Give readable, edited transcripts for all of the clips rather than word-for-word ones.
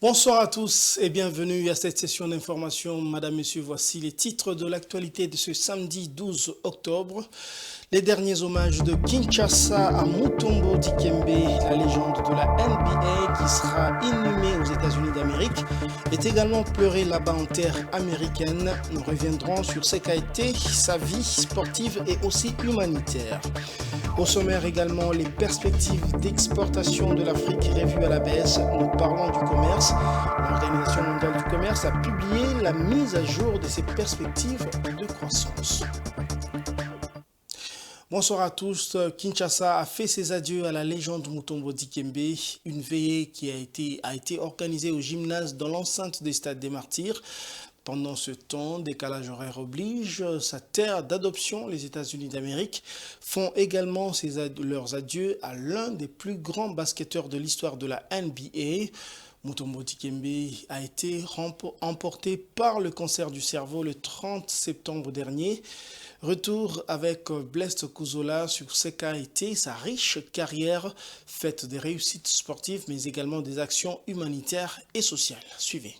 Bonsoir à tous et bienvenue à cette session d'information. Madame, Monsieur, voici les titres de l'actualité de ce samedi 12 octobre. Les derniers hommages de Kinshasa à Mutombo Dikembe, la légende de la NBA qui sera inhumée aux États-Unis d'Amérique, est également pleuré là-bas en terre américaine. Nous reviendrons sur ce qu'a été sa vie sportive et aussi humanitaire. Au sommaire également, les perspectives d'exportation de l'Afrique revues à la baisse. Nous parlons du commerce. L'Organisation mondiale du commerce a publié la mise à jour de ses perspectives de croissance. Bonsoir à tous. Kinshasa a fait ses adieux à la légende Mutombo Dikembe, une veillée qui a été organisée au gymnase dans l'enceinte des Stades des Martyrs. Pendant ce temps, décalage horaire oblige, sa terre d'adoption, les États-Unis d'Amérique, font également leurs adieux à l'un des plus grands basketteurs de l'histoire de la NBA. Mutombo Dikembe a été emporté par le cancer du cerveau le 30 septembre dernier. Retour avec Blaise Kuzola sur ce qu'a été sa riche carrière, faite des réussites sportives mais également des actions humanitaires et sociales. Suivez.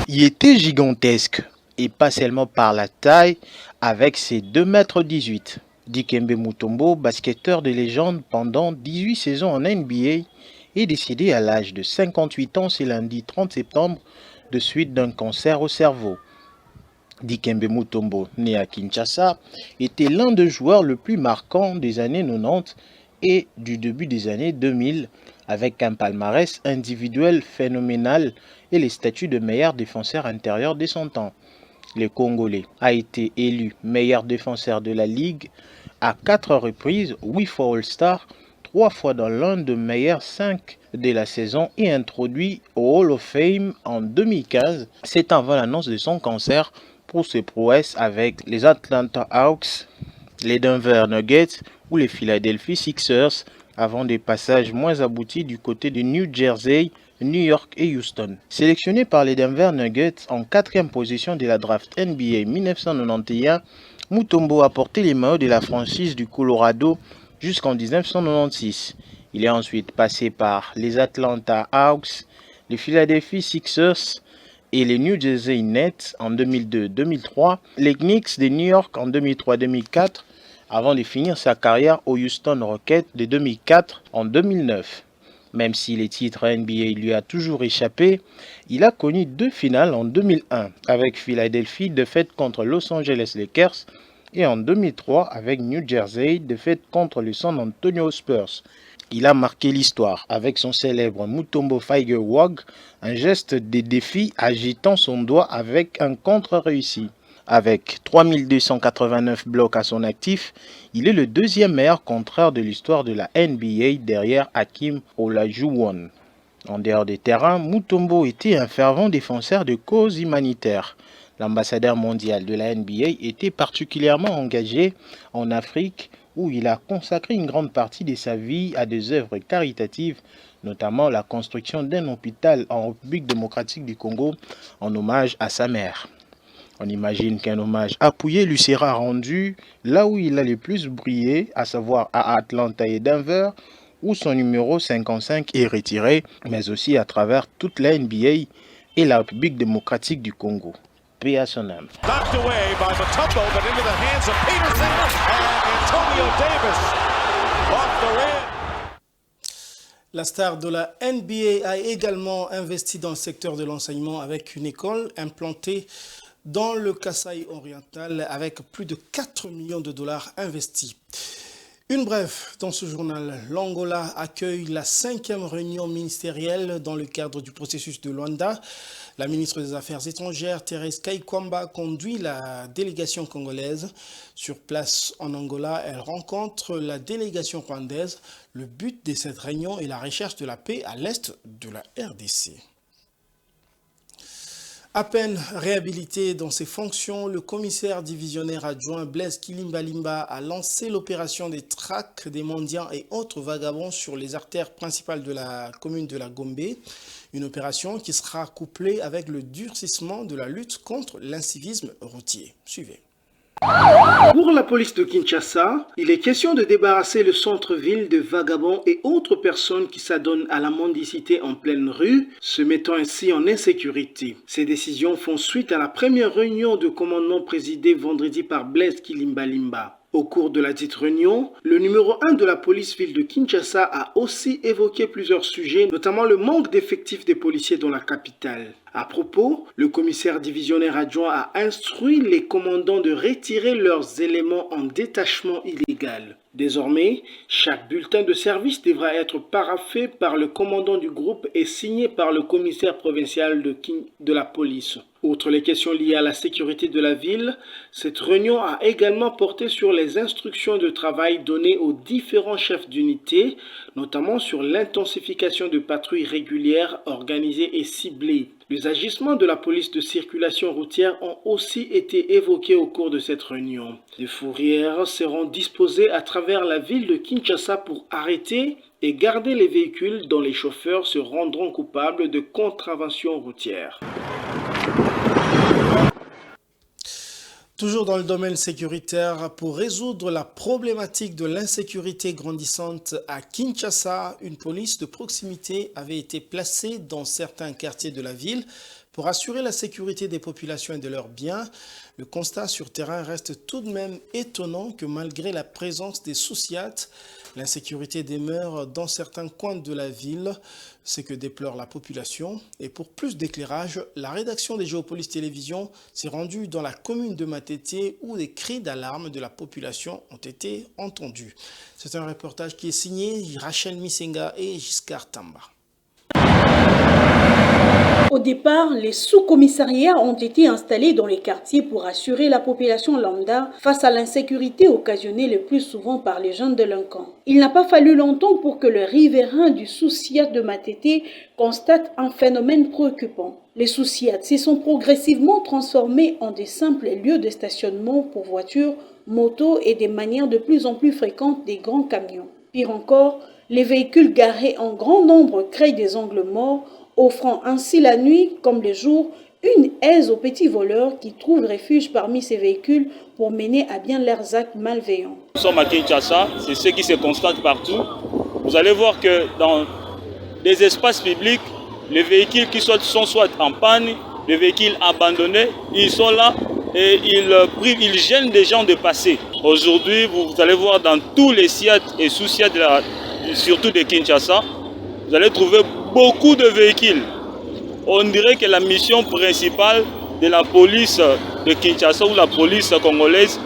Il était gigantesque, et pas seulement par la taille, avec ses 2,18 m. Dikembe Mutombo, basketteur de légende pendant 18 saisons en NBA, est décédé à l'âge de 58 ans ce lundi 30 septembre de suite d'un cancer au cerveau. Dikembe Mutombo, né à Kinshasa, était l'un des joueurs les plus marquants des années 90 et du début des années 2000, avec un palmarès individuel phénoménal et les statuts de meilleur défenseur intérieur de son temps. Le Congolais a été élu meilleur défenseur de la Ligue à 4 reprises, 8 fois All-Star, 3 fois dans l'un des meilleurs 5 de la saison et introduit au Hall of Fame en 2015. C'est avant l'annonce de son cancer pour ses prouesses avec les Atlanta Hawks, les Denver Nuggets ou les Philadelphia Sixers, avant des passages moins aboutis du côté de New Jersey, New York et Houston. Sélectionné par les Denver Nuggets en 4e position de la draft NBA 1991, Mutombo a porté les maillots de la franchise du Colorado jusqu'en 1996. Il est ensuite passé par les Atlanta Hawks, les Philadelphia Sixers et les New Jersey Nets en 2002-2003, les Knicks de New York en 2003-2004, avant de finir sa carrière aux Houston Rockets de 2004 en 2009. Même si les titres NBA lui a toujours échappé, il a connu 2 finales en 2001 avec Philadelphie, défaite contre Los Angeles Lakers, et en 2003 avec New Jersey, défaite contre les San Antonio Spurs. Il a marqué l'histoire avec son célèbre Mutombo Fire Walk, un geste de défi agitant son doigt avec un contre réussi. Avec 3289 blocs à son actif, il est le 2e meilleur contreur de l'histoire de la NBA derrière Hakeem Olajuwon. En dehors des terrains, Mutombo était un fervent défenseur de causes humanitaires. L'ambassadeur mondial de la NBA était particulièrement engagé en Afrique, où il a consacré une grande partie de sa vie à des œuvres caritatives, notamment la construction d'un hôpital en République démocratique du Congo en hommage à sa mère. On imagine qu'un hommage appuyé lui sera rendu là où il a le plus brillé, à savoir à Atlanta et Denver, où son numéro 55 est retiré, mais aussi à travers toute la NBA et la République démocratique du Congo. Paix à son âme. La star de la NBA a également investi dans le secteur de l'enseignement avec une école implantée dans le Kasaï oriental avec plus de 4 millions de dollars investis. Une brève dans ce journal, l'Angola accueille la 5e réunion ministérielle dans le cadre du processus de Luanda. La ministre des Affaires étrangères, Thérèse Kaikwamba, conduit la délégation congolaise. Sur place en Angola, elle rencontre la délégation rwandaise. Le but de cette réunion est la recherche de la paix à l'est de la RDC. À peine réhabilité dans ses fonctions, le commissaire divisionnaire adjoint Blaise Kilimbalimba a lancé l'opération des traques des mendiants et autres vagabonds sur les artères principales de la commune de la Gombe. Une opération qui sera couplée avec le durcissement de la lutte contre l'incivisme routier. Suivez. Pour la police de Kinshasa, il est question de débarrasser le centre-ville de vagabonds et autres personnes qui s'adonnent à la mendicité en pleine rue, se mettant ainsi en insécurité. Ces décisions font suite à la première réunion de commandement présidée vendredi par Blaise Kilimbalimba. Au cours de la dite réunion, le numéro 1 de la police ville de Kinshasa a aussi évoqué plusieurs sujets, notamment le manque d'effectifs des policiers dans la capitale. À propos, le commissaire divisionnaire adjoint a instruit les commandants de retirer leurs éléments en détachement illégal. Désormais, chaque bulletin de service devra être paraphé par le commandant du groupe et signé par le commissaire provincial de la police. Outre les questions liées à la sécurité de la ville, cette réunion a également porté sur les instructions de travail données aux différents chefs d'unité, notamment sur l'intensification de patrouilles régulières organisées et ciblées. Les agissements de la police de circulation routière ont aussi été évoqués au cours de cette réunion. Des fourrières seront disposées à travers la ville de Kinshasa pour arrêter et garder les véhicules dont les chauffeurs se rendront coupables de contraventions routières. Toujours dans le domaine sécuritaire, pour résoudre la problématique de l'insécurité grandissante à Kinshasa, une police de proximité avait été placée dans certains quartiers de la ville pour assurer la sécurité des populations et de leurs biens. Le constat sur terrain reste tout de même étonnant que malgré la présence des sous-siates, l'insécurité demeure dans certains coins de la ville, c'est que déplore la population. Et pour plus d'éclairage, la rédaction des Géopolis Télévision s'est rendue dans la commune de Matete où des cris d'alarme de la population ont été entendus. C'est un reportage qui est signé Rachel Misenga et Giscard Tamba. Au départ, les sous-commissariats ont été installés dans les quartiers pour assurer la population lambda face à l'insécurité occasionnée le plus souvent par les jeunes délinquants. Il n'a pas fallu longtemps pour que le riverain du sous-siat de Matete constate un phénomène préoccupant. Les sous-siats se sont progressivement transformés en des simples lieux de stationnement pour voitures, motos et des manières de plus en plus fréquentes des grands camions. Pire encore, les véhicules garés en grand nombre créent des angles morts, offrant ainsi la nuit comme le jour une aise aux petits voleurs qui trouvent refuge parmi ces véhicules pour mener à bien leurs actes malveillants. Nous sommes à Kinshasa, c'est ce qui se constate partout. Vous allez voir que dans des espaces publics, les véhicules qui sont soit en panne, les véhicules abandonnés, ils sont là et ils gênent des gens de passer. Aujourd'hui, vous allez voir dans tous les SIAT et sous-SIAT, surtout de Kinshasa, vous allez trouver beaucoup de véhicules. On dirait que la mission principale de la police de Kinshasa ou la police congolaise,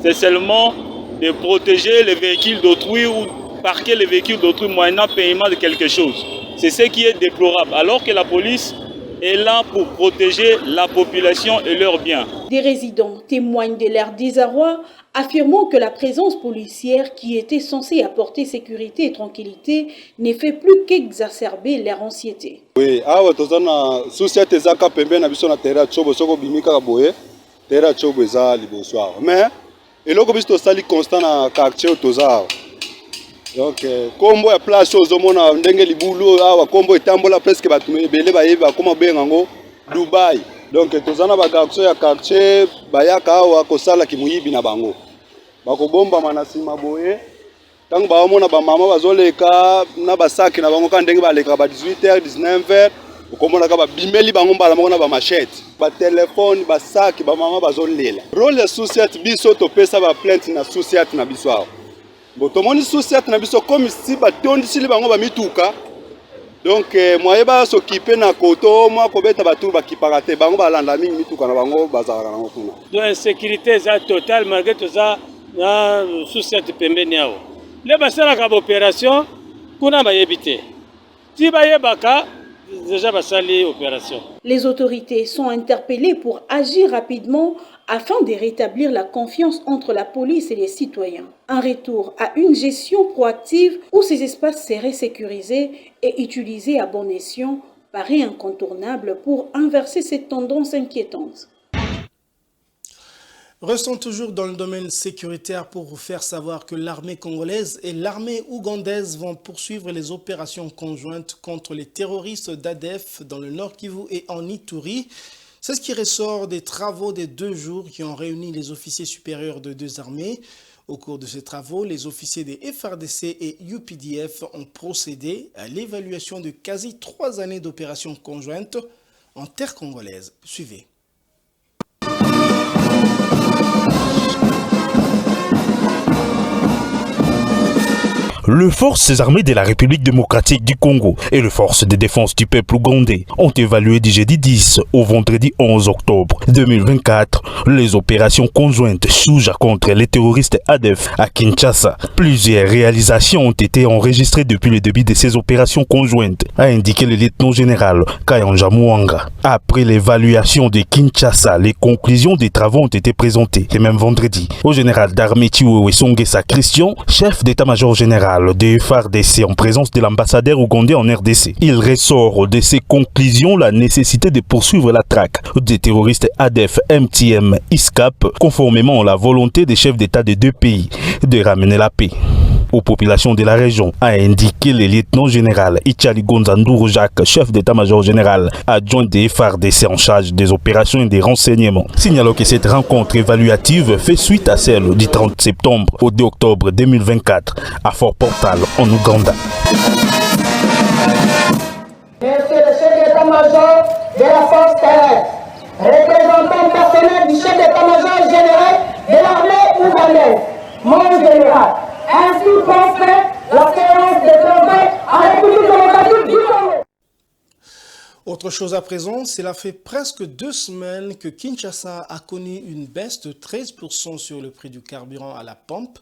c'est seulement de protéger les véhicules d'autrui ou parquer les véhicules d'autrui moyennant paiement de quelque chose. C'est ce qui est déplorable, alors que la police est là pour protéger la population et leurs biens. Des résidents témoignent de leur désarroi, affirmant que la présence policière qui était censée apporter sécurité et tranquillité ne fait plus qu'exacerber leur anxiété. Oui, awa tozana société zaka pembe na biso na terrain chobo soko bimika boye terrain chobo za liboso awa mais eloko biso sali constant na quartier toza. Donc kombo ya place ozomona ndenge libulu awa kombo etambola presque batu ebele bayeba koma bengango Dubai. Donc tozana ba garçon ya quartier bayaka awa kosala kimuyibi na bango. Bakobomba manasima boye. Tango baomona ba mama bazoleka na basaki na bango ka ndenge baleka ba 18h 19h okomona ka ba bimeli bango mbala moko na ba machette. Ba téléphone ba saki ba mama bazolela. Role ya société biso to pesa ba plainte na société na biso awa. Botomoni société na biso comme si batondisili bango ba mituka. Donc moye ba s'occuper na koto mo ko beta batu ba kipakate bango ba landa mingi mituka na bango bazaka na ngokuna. Donc insécurité za totale malgré tout ça na société pembeni yao. Les basalaka opération kuna bayebite. Ti bayebaka déjà basali opération. Les autorités sont interpellées pour agir rapidement afin de rétablir la confiance entre la police et les citoyens. Un retour à une gestion proactive où ces espaces seraient sécurisés et utilisés à bon escient paraît incontournable pour inverser cette tendance inquiétante. Restons toujours dans le domaine sécuritaire pour vous faire savoir que l'armée congolaise et l'armée ougandaise vont poursuivre les opérations conjointes contre les terroristes d'ADF dans le Nord Kivu et en Ituri. C'est ce qui ressort des travaux des 2 jours qui ont réuni les officiers supérieurs de 2 armées. Au cours de ces travaux, les officiers des FARDC et UPDF ont procédé à l'évaluation de quasi 3 années d'opérations conjointes en terre congolaise. Suivez. Les forces armées de la République démocratique du Congo et les forces de défense du peuple ougandais ont évalué du jeudi 10 au vendredi 11 octobre 2024 les opérations conjointes Shuja contre les terroristes ADF à Kinshasa. Plusieurs réalisations ont été enregistrées depuis le début de ces opérations conjointes, a indiqué le lieutenant-général Kayanja Mouanga. Après l'évaluation de Kinshasa, les conclusions des travaux ont été présentées le même vendredi au général d'armée Chiwewe Songesa Christian, chef d'état-major général des FARDC en présence de l'ambassadeur ougandais en RDC. Il ressort de ces conclusions la nécessité de poursuivre la traque des terroristes ADF, MTM, ISCAP, conformément à la volonté des chefs d'État des 2 pays de ramener la paix aux populations de la région, a indiqué le lieutenant-général Ichali Gonzanduro Jacques, chef d'état-major général adjoint des FARDC en charge des opérations et des renseignements. Signalons que cette rencontre évaluative fait suite à celle du 30 septembre au 2 octobre 2024 à Fort Portal en Ouganda. Monsieur le chef d'état-major de la force terrestre, représentant personnel du chef d'état-major général de l'armée ougandaise, mon général, ainsi construit la séance de travail en République démocratique du Congo. Autre chose à présent, cela fait presque 2 semaines que Kinshasa a connu une baisse de 13% sur le prix du carburant à la pompe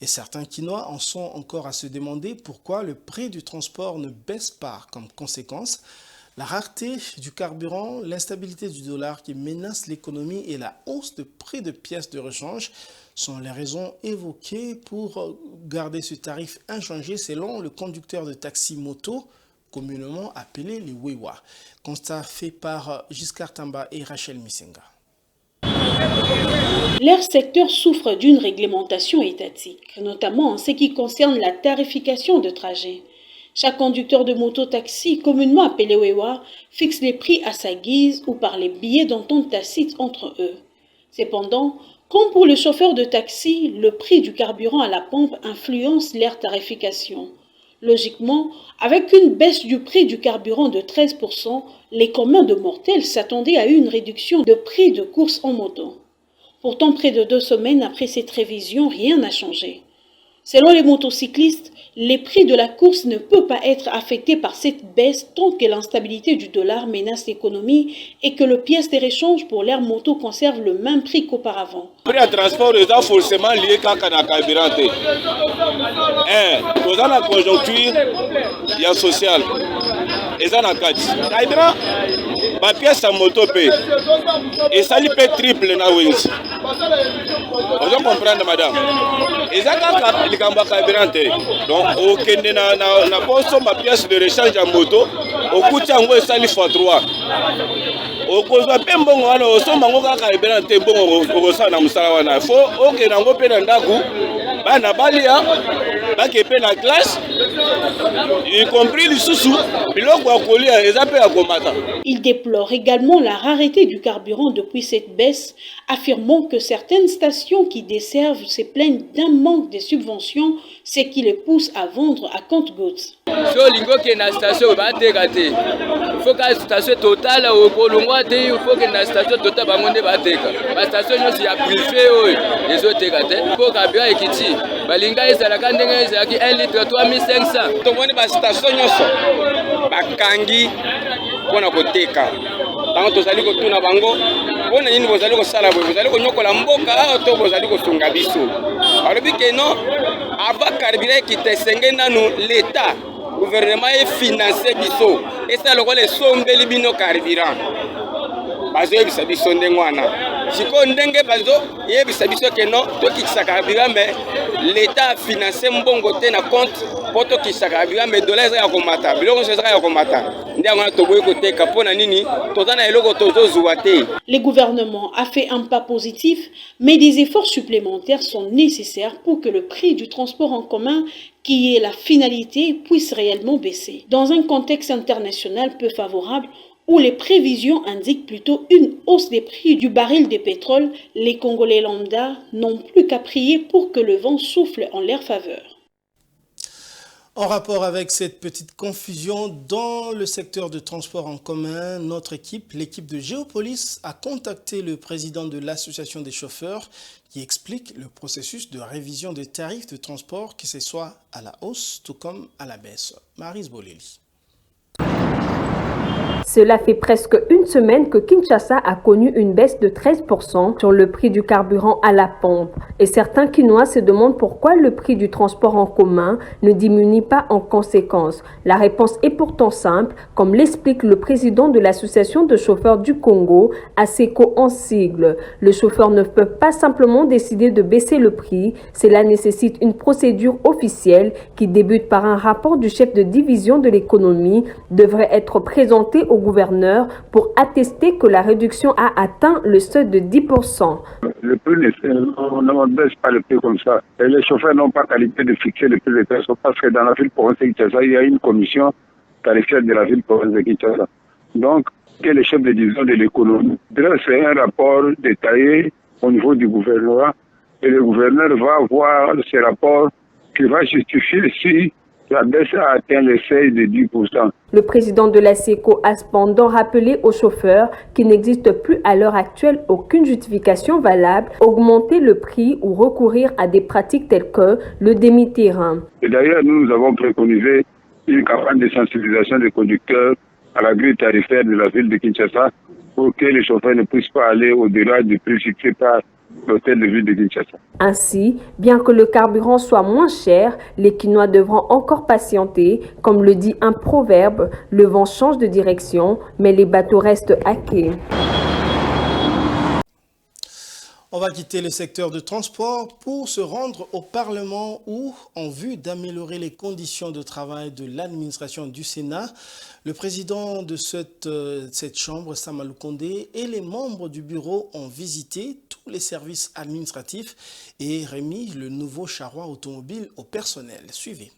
et certains Kinois en sont encore à se demander pourquoi le prix du transport ne baisse pas. Comme conséquence, la rareté du carburant, l'instabilité du dollar qui menace l'économie et la hausse de prix de pièces de rechange sont les raisons évoquées pour garder ce tarif inchangé selon le conducteur de taxi moto, communément appelé les Wewa. Constat fait par Giscard Tamba et Rachel Misenga. Leur secteur souffre d'une réglementation étatique, notamment en ce qui concerne la tarification de trajet. Chaque conducteur de moto-taxi, communément appelé Wewa, fixe les prix à sa guise ou par les billets d'entente tacite entre eux. Cependant, comme pour les chauffeurs de taxi, le prix du carburant à la pompe influence leur tarification. Logiquement, avec une baisse du prix du carburant de 13%, les communs de mortels s'attendaient à une réduction de prix de course en moto. Pourtant, près de 2 semaines après cette révision, rien n'a changé. Selon les motocyclistes, les prix de la course ne peuvent pas être affectés par cette baisse tant que l'instabilité du dollar menace l'économie et que le pièce de rechange pour leur moto conserve le même prix qu'auparavant. Le prix de transport est forcément lié à la carburant. Dans la conjoncture, il y a social. Et ça, la carburant, ma pièce à moto paye. Et ça lui paye triple na wings. Vous comprenez, madame? Et ça, il y a un carburant. Donc, au Kenya, na poste ma pièce de rechange à moto, au coût de un ça lui fait 3. Au cause de pembongo wana osomba ngoka carburant te bongo okosala musala wana. Faut OK nango pe na ndaku bana balia bakepe na classe y compris lisusu biloko akolia eza pe akomata. Il déplore également la rareté du carburant depuis cette baisse, affirmant que certaines stations qui desservent se plaignent d'un manque de subventions, ce qui les pousse à vendre à compte-gouttes. So lingo ke na station ba tekate. Il faut que station totale au Kolongwa te, il faut que na station totale bangonde ba teka. Ba station nyonso ya privé oyo ezo tekate. Pour carburant ekiti. Balinga ezalaka ndenge ezalaki 1 litre 3500. Tomoni ba station nyonso bakangi pona koteka. Tango tozali kotuna bango pona nini bozali kosala boye bozali konyokola mboka to bozali kosunga biso. Alobi ke non avant carburant ekitesenge nanu l'État gouvernement est financé biso et ça le les sombeli bino carburant bazo yebisa biso ndenge wana siko ndenge bazo yebisa biso ke non to kikisa carburant mais l'État a financé mbongo te na compte poto kikisa carburant mais dollars ya komata biloko so ya komata ndia ngana to boye koteka pona nini tozana eloko tozozuwa te. Le gouvernement a fait un pas positif, mais des efforts supplémentaires sont nécessaires pour que le prix du transport en commun, qui est la finalité, puisse réellement baisser. Dans un contexte international peu favorable, où les prévisions indiquent plutôt une hausse des prix du baril de pétrole, les Congolais lambda n'ont plus qu'à prier pour que le vent souffle en leur faveur. En rapport avec cette petite confusion dans le secteur de transport en commun, notre équipe, l'équipe de Géopolis, a contacté le président de l'association des chauffeurs qui explique le processus de révision des tarifs de transport, que ce soit à la hausse tout comme à la baisse. Maryse Boleli. Cela fait presque une semaine que Kinshasa a connu une baisse de 13% sur le prix du carburant à la pompe. Et certains Kinois se demandent pourquoi le prix du transport en commun ne diminue pas en conséquence. La réponse est pourtant simple, comme l'explique le président de l'association de chauffeurs du Congo, ASECO en sigle. Les chauffeurs ne peuvent pas simplement décider de baisser le prix. Cela nécessite une procédure officielle qui débute par un rapport du chef de division de l'économie, devrait être présenté au gouverneur pour attester que la réduction a atteint le seuil de 10%. Le prix ne baisse pas le prix comme ça. Et les chauffeurs n'ont pas qualité de fixer le prix de transport parce que dans la ville province de Kinshasa, il y a une commission tarifaire de la ville province de Kinshasa. Donc, que les chefs de division de l'économie dressent un rapport détaillé au niveau du gouvernement et le gouverneur va voir ce rapport qui va justifier si la baisse a atteint le seuil de 10%. Le président de la SECO a cependant rappelé aux chauffeurs qu'il n'existe plus à l'heure actuelle aucune justification valable, augmenter le prix ou recourir à des pratiques telles que le demi-terrain. Et d'ailleurs, nous avons préconisé une campagne de sensibilisation des conducteurs à la grille tarifaire de la ville de Kinshasa pour que les chauffeurs ne puissent pas aller au-delà du prix fixé par l'hôtel de ville de Kinshasa. Ainsi, bien que le carburant soit moins cher, les Kinois devront encore patienter. Comme le dit un proverbe, le vent change de direction, mais les bateaux restent à quai. On va quitter le secteur de transport pour se rendre au Parlement où, en vue d'améliorer les conditions de travail de l'administration du Sénat, le président de cette chambre, Samalou Kondé, et les membres du bureau ont visité tous les services administratifs et remis le nouveau charroi automobile au personnel. Suivez.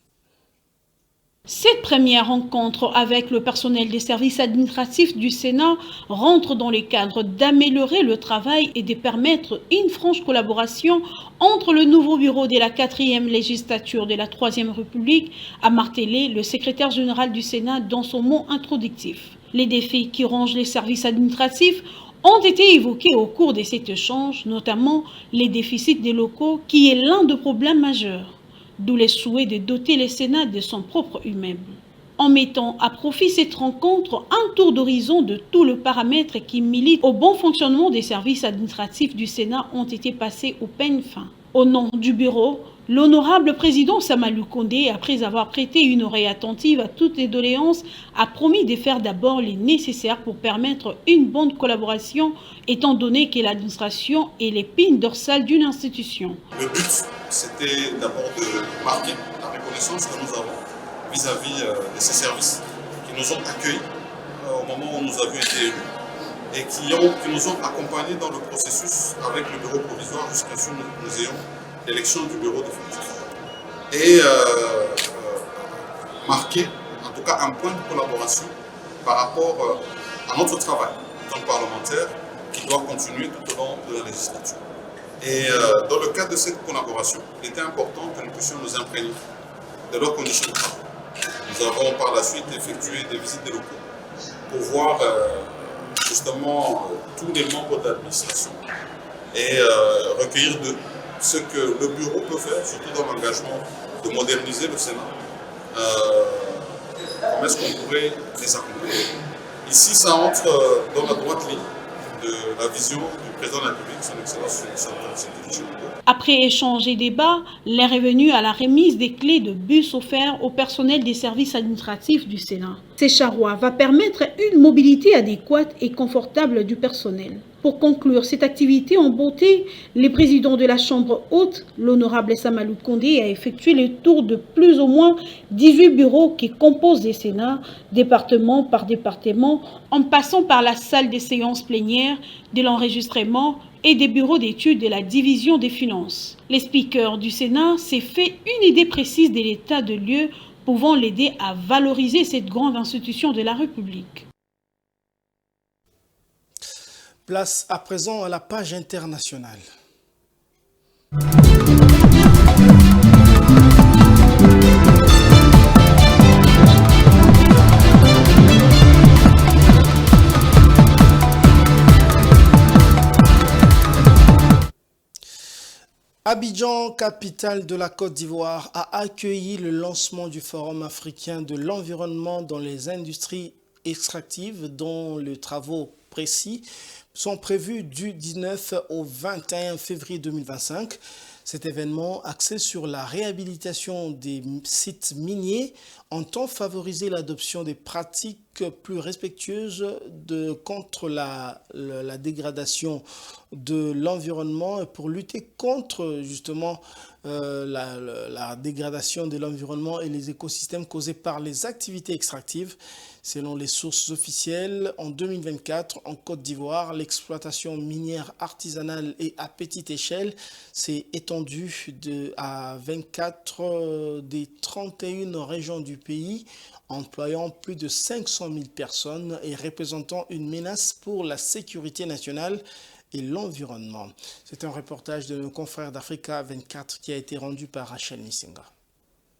Cette première rencontre avec le personnel des services administratifs du Sénat rentre dans le cadre d'améliorer le travail et de permettre une franche collaboration entre le nouveau bureau de la 4e législature de la 3e République, a martelé le secrétaire général du Sénat dans son mot introductif. Les défis qui rongent les services administratifs ont été évoqués au cours de cet échange, notamment les déficits des locaux qui est l'un des problèmes majeurs. D'où les souhaits de doter le Sénat de son propre immeuble. En mettant à profit cette rencontre un tour d'horizon de tous les paramètres qui militent au bon fonctionnement des services administratifs du Sénat ont été passés au peigne fin. Au nom du bureau, l'honorable président Samalou Kondé, après avoir prêté une oreille attentive à toutes les doléances, a promis de faire d'abord les nécessaires pour permettre une bonne collaboration, étant donné que l'administration est l'épine dorsale d'une institution. Le but, c'était d'abord de marquer la reconnaissance que nous avons vis-à-vis de ces services qui nous ont accueillis au moment où nous avions été élus et qui nous ont accompagnés dans le processus avec le bureau provisoire jusqu'à ce que nous ayons l'élection du bureau définitif. Et marquer en tout cas un point de collaboration par rapport à notre travail en tant que parlementaire qui doit continuer tout au long de la législature. Et dans le cadre de cette collaboration, il était important que nous puissions nous imprégner de leurs conditions de travail. Nous avons par la suite effectué des visites des locaux pour voir justement tous les membres de l'administration et recueillir de ce que le bureau peut faire, surtout dans l'engagement de moderniser le Sénat. Comment est-ce qu'on pourrait les accompagner? Ici, ça entre dans la droite ligne de la vision du président de la République, son Excellence Félix. Après échange et débat, l'est revenu à la remise des clés de bus offerts au personnel des services administratifs du Sénat. Ces charrois va permettre une mobilité adéquate et confortable du personnel. Pour conclure cette activité en beauté, le président de la Chambre haute, l'honorable Samalou Kondé, a effectué le tour de plus ou moins 18 bureaux qui composent les Sénats, département par département, en passant par la salle des séances plénières, de l'enregistrement et des bureaux d'études de la division des finances. Les speakers du Sénat s'est fait une idée précise de l'état de lieu pouvant l'aider à valoriser cette grande institution de la République. Place à présent à la page internationale. Abidjan, capitale de la Côte d'Ivoire, a accueilli le lancement du Forum africain de l'environnement dans les industries extractives dont les travaux précis sont prévus du 19 au 21 février 2025. Cet événement, axé sur la réhabilitation des sites miniers, entend favoriser l'adoption des pratiques plus respectueuses contre la dégradation de l'environnement et pour lutter contre justement la dégradation de l'environnement et les écosystèmes causés par les activités extractives. Selon les sources officielles, en 2024, en Côte d'Ivoire, l'exploitation minière artisanale et à petite échelle s'est étendue à 24 des 31 régions du pays, employant plus de 500 000 personnes et représentant une menace pour la sécurité nationale et l'environnement. C'est un reportage de nos confrères d'Africa 24 qui a été rendu par Rachel Nisenga.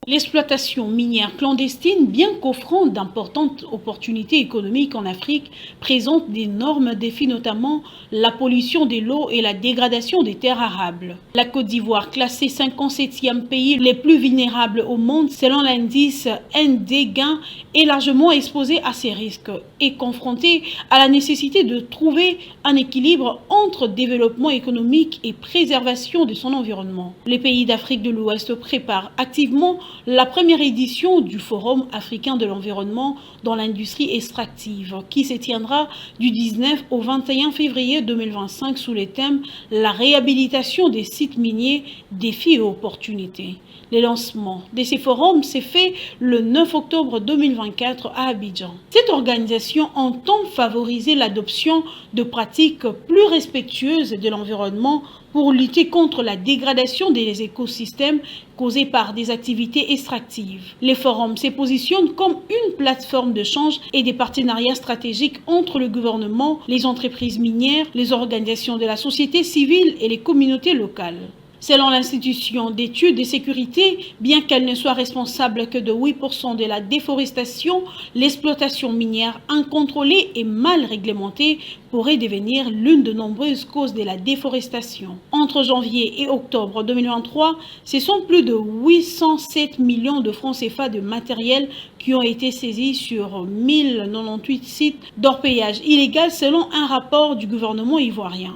L'exploitation minière clandestine, bien qu'offrant d'importantes opportunités économiques en Afrique, présente d'énormes défis, notamment la pollution de l'eau et la dégradation des terres arables. La Côte d'Ivoire, classée 57e pays les plus vulnérables au monde selon l'indice NDGAN, est largement exposée à ces risques et confrontée à la nécessité de trouver un équilibre entre développement économique et préservation de son environnement. Les pays d'Afrique de l'Ouest préparent activement la première édition du Forum africain de l'environnement dans l'industrie extractive qui se tiendra du 19 au 21 février 2025 sous les thèmes « La réhabilitation des sites miniers, défis et opportunités ». Le lancement de ces forums s'est fait le 9 octobre 2024 à Abidjan. Cette organisation entend favoriser l'adoption de pratiques plus respectueuses de l'environnement pour lutter contre la dégradation des écosystèmes causée par des activités extractives. Les forums se positionnent comme une plateforme de d'échange et des partenariats stratégiques entre le gouvernement, les entreprises minières, les organisations de la société civile et les communautés locales. Selon l'institution d'études de sécurité, bien qu'elle ne soit responsable que de 8% de la déforestation, l'exploitation minière incontrôlée et mal réglementée pourrait devenir l'une de nombreuses causes de la déforestation. Entre janvier et octobre 2023, ce sont plus de 807 millions de francs CFA de matériel qui ont été saisis sur 1098 sites d'orpaillage illégal selon un rapport du gouvernement ivoirien.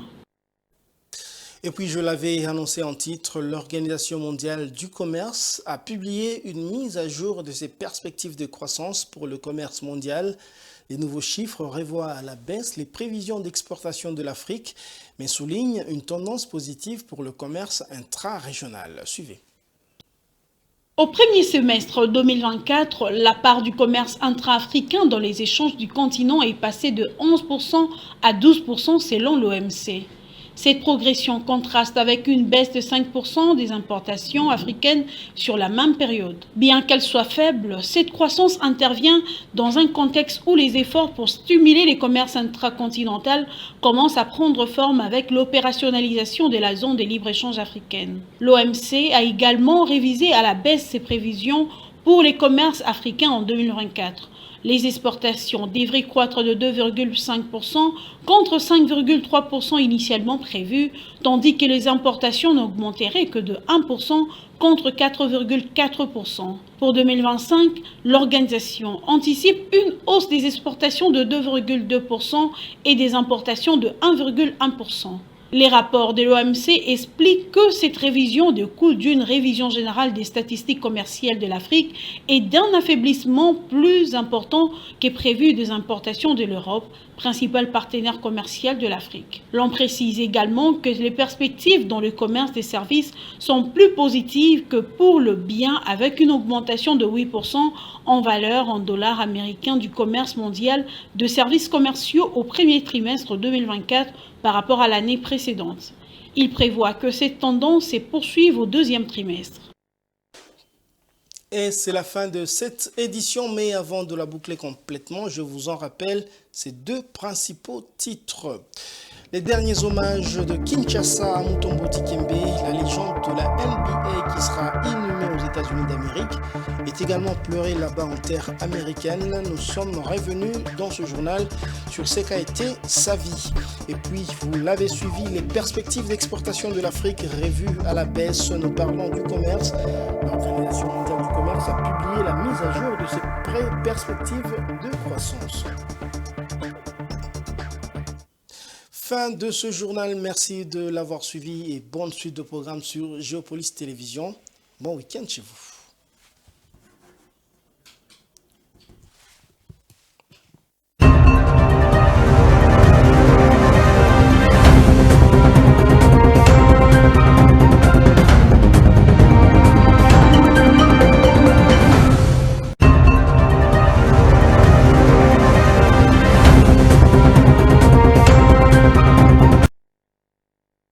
Et puis, je l'avais annoncé en titre, l'Organisation mondiale du commerce a publié une mise à jour de ses perspectives de croissance pour le commerce mondial. Les nouveaux chiffres revoient à la baisse les prévisions d'exportation de l'Afrique, mais soulignent une tendance positive pour le commerce intra-régional. Suivez. Au premier semestre 2024, la part du commerce intra-africain dans les échanges du continent est passée de 11% à 12% selon l'OMC. Cette progression contraste avec une baisse de 5% des importations africaines sur la même période. Bien qu'elle soit faible, cette croissance intervient dans un contexte où les efforts pour stimuler les commerces intracontinental commencent à prendre forme avec l'opérationnalisation de la zone de libre-échange africaine. L'OMC a également révisé à la baisse ses prévisions pour les commerces africains en 2024. Les exportations devraient croître de 2,5% contre 5,3% initialement prévus, tandis que les importations n'augmenteraient que de 1% contre 4,4%. Pour 2025, l'organisation anticipe une hausse des exportations de 2,2% et des importations de 1,1%. Les rapports de l'OMC expliquent que cette révision découle d'une révision générale des statistiques commerciales de l'Afrique et d'un affaiblissement plus important que prévu des importations de l'Europe, principal partenaire commercial de l'Afrique. L'on précise également que les perspectives dans le commerce des services sont plus positives que pour le bien, avec une augmentation de 8% en valeur en dollars américains du commerce mondial de services commerciaux au premier trimestre 2024 par rapport à l'année précédente. Il prévoit que cette tendance se poursuive au deuxième trimestre. Et c'est la fin de cette édition, mais avant de la boucler complètement, je vous en rappelle ces deux principaux titres. Les derniers hommages de Kinshasa à Mutombo Dikembe, la légende de la NBA qui sera inhumée aux États-Unis d'Amérique, est également pleurée là-bas en terre américaine. Nous sommes revenus dans ce journal sur ce qu'a été sa vie. Et puis, vous l'avez suivi, les perspectives d'exportation de l'Afrique revues à la baisse. Nous parlons du commerce. L'Organisation mondiale du commerce a publié la mise à jour de ses perspectives de croissance. Fin de ce journal, merci de l'avoir suivi et bonne suite de programme sur Géopolis Télévision. Bon week-end chez vous.